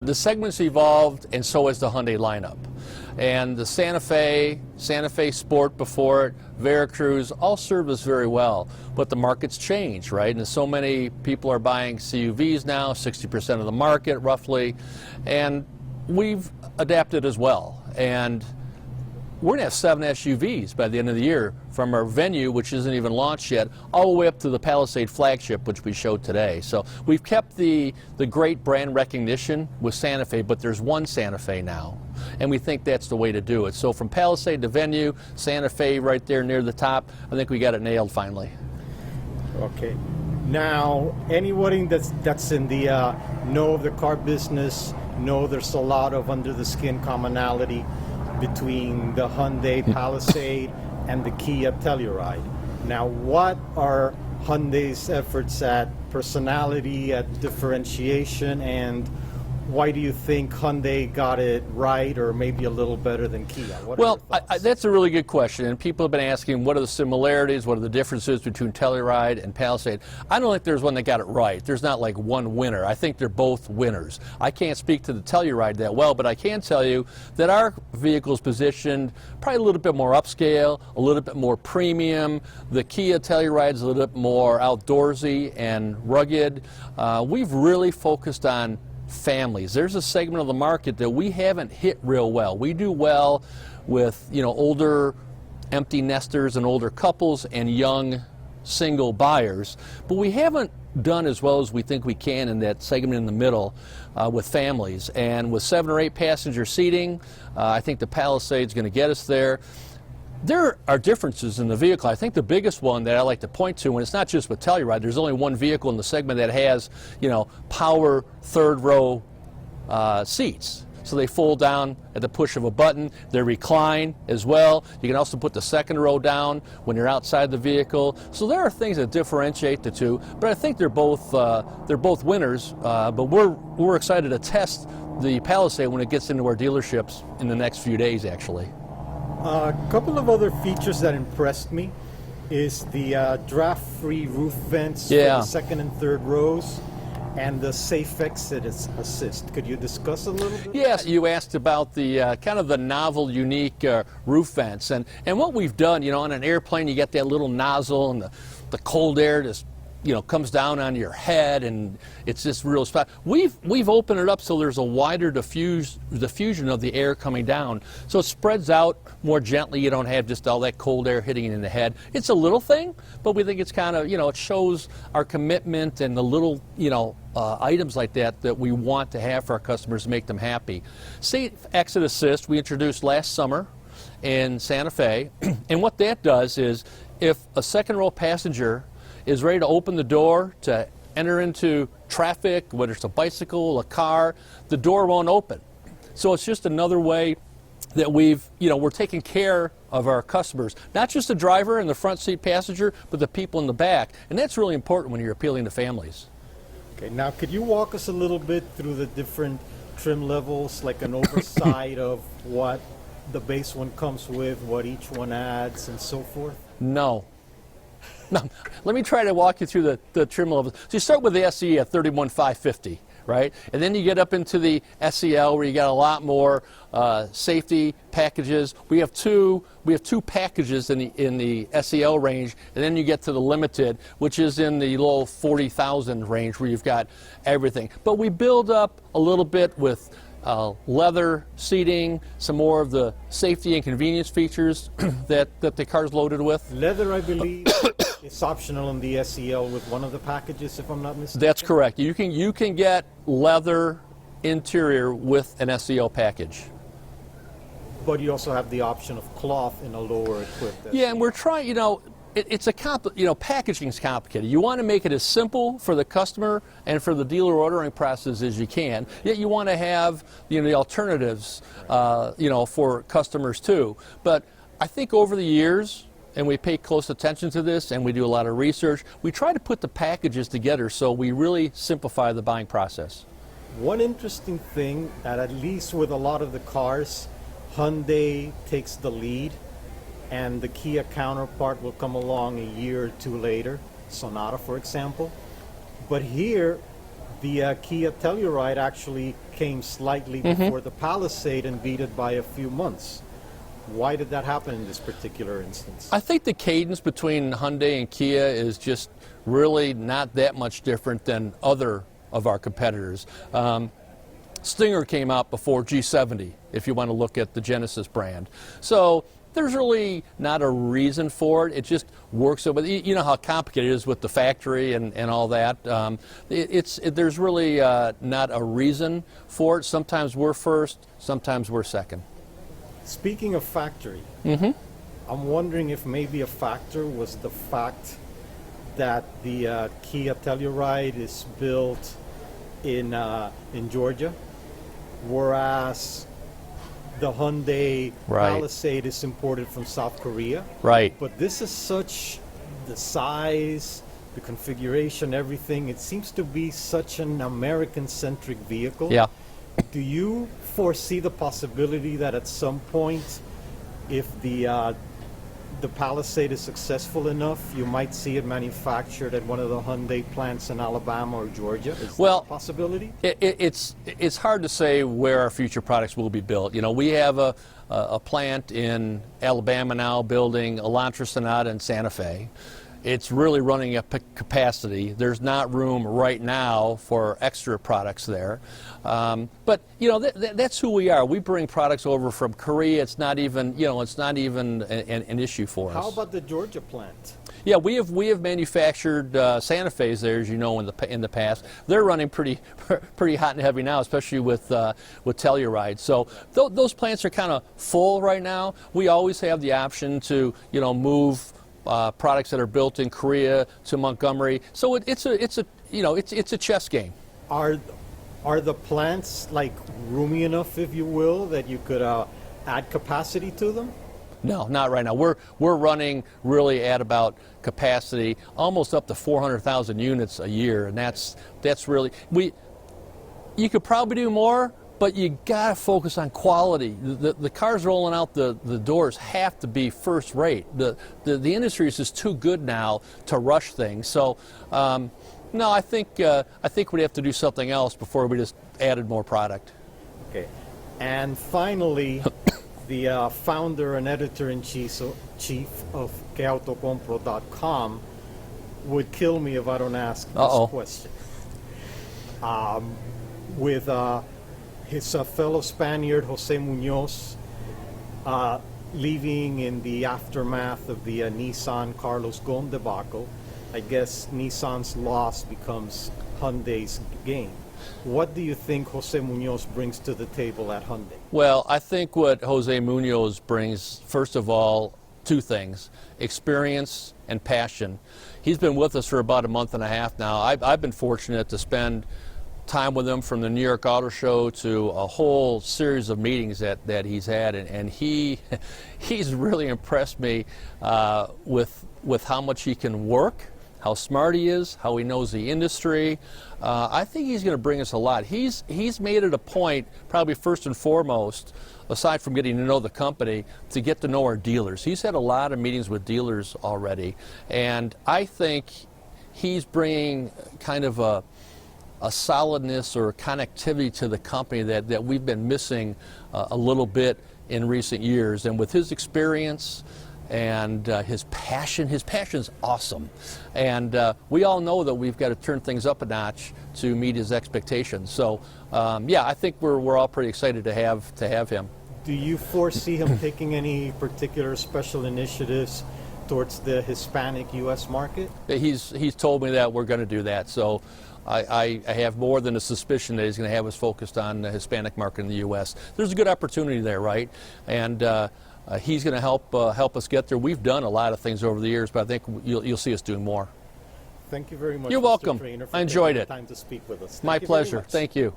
The segment's evolved, and so has the Hyundai lineup. And the Santa Fe Sport before it, Veracruz, all served us very well. But the market's changed, right? And so many people are buying CUVs now, 60% of the market roughly. And we've adapted as well. And we're going to have 7 SUVs by the end of the year, from our Venue, which isn't even launched yet, all the way up to the Palisade flagship, which we showed today. So we've kept the great brand recognition with Santa Fe, but there's one Santa Fe now, and we think that's the way to do it. So from Palisade to Venue, Santa Fe right there near the top, I think we got it nailed finally. Okay. Now, anybody that's in the know of the car business know there's a lot of under-the-skin commonality between the Hyundai Palisade and the Kia Telluride. Now, what are Hyundai's efforts at personality, at differentiation, and why do you think Hyundai got it right, or maybe a little better than Kia? Well, that's a really good question, and people have been asking what are the similarities, what are the differences between Telluride and Palisade. I don't think there's one that got it right. There's not like one winner. I think they're both winners. I can't speak to the Telluride that well, but I can tell you that our vehicle is positioned probably a little bit more upscale, a little bit more premium. The Kia Telluride is a little bit more outdoorsy and rugged. We've really focused on families. There's a segment of the market that we haven't hit real well. We do well with, older empty nesters and older couples and young single buyers, but we haven't done as well as we think we can in that segment in the middle with families. And with 7 or 8 passenger seating, I think the Palisade's going to get us there. There are differences in the vehicle. I think the biggest one that I like to point to, and it's not just with Telluride, there's only one vehicle in the segment that has, power third row seats. So they fold down at the push of a button. They recline as well. You can also put the second row down when you're outside the vehicle. So there are things that differentiate the two, but I think they're both winners. But we're excited to test the Palisade when it gets into our dealerships in the next few days, actually. A couple of other features that impressed me is the draft-free roof vents for the second and third rows and the safe exit assist. Could you discuss a little bit? Yes, you asked about the kind of the novel, unique roof vents. And what we've done, on an airplane, you get that little nozzle and the cold air just comes down on your head, and it's this real spot. We've opened it up so there's a wider diffusion of the air coming down, so it spreads out more gently. You don't have just all that cold air hitting in the head. It's a little thing, but we think it's kind of, it shows our commitment and the little, items like that we want to have for our customers to make them happy. Safe exit assist we introduced last summer in Santa Fe, and what that does is if a second row passenger is ready to open the door to enter into traffic, whether it's a bicycle, a car, the door won't open. So it's just another way that we're taking care of our customers, not just the driver and the front seat passenger, but the people in the back. And that's really important when you're appealing to families. Okay, now could you walk us a little bit through the different trim levels, like an oversight of what the base one comes with, what each one adds, and so forth? No, let me try to walk you through the trim levels. So you start with the SE at 31,550, right? And then you get up into the SEL where you got a lot more safety packages. We have two packages in the SEL range, and then you get to the Limited, which is in the low 40,000 range where you've got everything. But we build up a little bit with leather seating, some more of the safety and convenience features that the car's loaded with. Leather, I believe, is optional in the SEL with one of the packages, if I'm not mistaken. That's correct. You can get leather interior with an SEL package. But you also have the option of cloth in a lower equipped SEL. Yeah, and we're trying, packaging is complicated. You want to make it as simple for the customer and for the dealer ordering process as you can. Yet you want to have the alternatives, for customers too. But I think over the years, and we pay close attention to this, and we do a lot of research, we try to put the packages together so we really simplify the buying process. One interesting thing, at least with a lot of the cars, Hyundai takes the lead, and the Kia counterpart will come along a year or two later, Sonata, for example. But here, The Kia Telluride actually came slightly before the Palisade and beat it by a few months. Why did that happen in this particular instance? I think the cadence between Hyundai and Kia is just really not that much different than other of our competitors. Stinger came out before G70, if you want to look at the Genesis brand. So there's really not a reason for it. It just works. You know how complicated it is with the factory and all that. There's really not a reason for it. Sometimes we're first, sometimes we're second. Speaking of factory, I'm wondering if maybe a factor was the fact that the Kia Telluride is built in Georgia, whereas the Hyundai Palisade is imported from South Korea. Right. But this is such, the size, the configuration, everything, it seems to be such an American-centric vehicle. Yeah. Do you foresee the possibility that at some point, if the Palisade is successful enough, you might see it manufactured at one of the Hyundai plants in Alabama or Georgia? Is that a possibility? It's hard to say where our future products will be built. You know, we have a plant in Alabama now building Elantra Sonata and Santa Fe. It's really running at capacity. There's not room right now for extra products there. But, you know, that's who we are. We bring products over from Korea. It's not even, you know, it's not even an issue for us. How about the Georgia plant? Yeah, we have manufactured Santa Fe's there, as you know, in the past. They're running pretty hot and heavy now, especially with Telluride. So those plants are kind of full right now. We always have the option to, you know, move products that are built in Korea to Montgomery. So it's a chess game. Are the plants like roomy enough, if you will, that you could add capacity to them? No, not right now. We're running really at about capacity, almost up to 400,000 units a year, and that's really you could probably do more. But you gotta focus on quality. The cars rolling out the doors have to be first rate. The industry is just too good now to rush things. So, no, I think we'd have to do something else before we just added more product. Okay, and finally, the founder and editor-in-chief of QueAutoCompro.com would kill me if I don't ask this question. With his fellow Spaniard, Jose Munoz, leaving in the aftermath of the Nissan Carlos Ghosn debacle, I guess Nissan's loss becomes Hyundai's gain. What do you think Jose Munoz brings to the table at Hyundai? Well, I think what Jose Munoz brings, first of all, two things: experience and passion. He's been with us for about a month and a half now. I've been fortunate to spend time with him, from the New York Auto Show to a whole series of meetings that he's had, and he's really impressed me with how much he can work, how smart he is, how he knows the industry. I think he's going to bring us a lot. He's made it a point, probably first and foremost, aside from getting to know the company, to get to know our dealers. He's had a lot of meetings with dealers already, and I think he's bringing kind of a solidness or connectivity to the company that we've been missing a little bit in recent years. And with his experience and his passion's awesome. And we all know that we've got to turn things up a notch to meet his expectations. So yeah, I think we're all pretty excited to have him. Do you foresee him taking any particular special initiatives towards the Hispanic U.S. market? He's told me that we're going to do that. So I have more than a suspicion that he's going to have us focused on the Hispanic market in the U.S. There's a good opportunity there, right? And he's going to help us get there. We've done a lot of things over the years, but I think you'll see us doing more. Thank you very much. You're welcome. Mr. Trainor, for I enjoyed it. Time to speak with us. My pleasure. Thank you.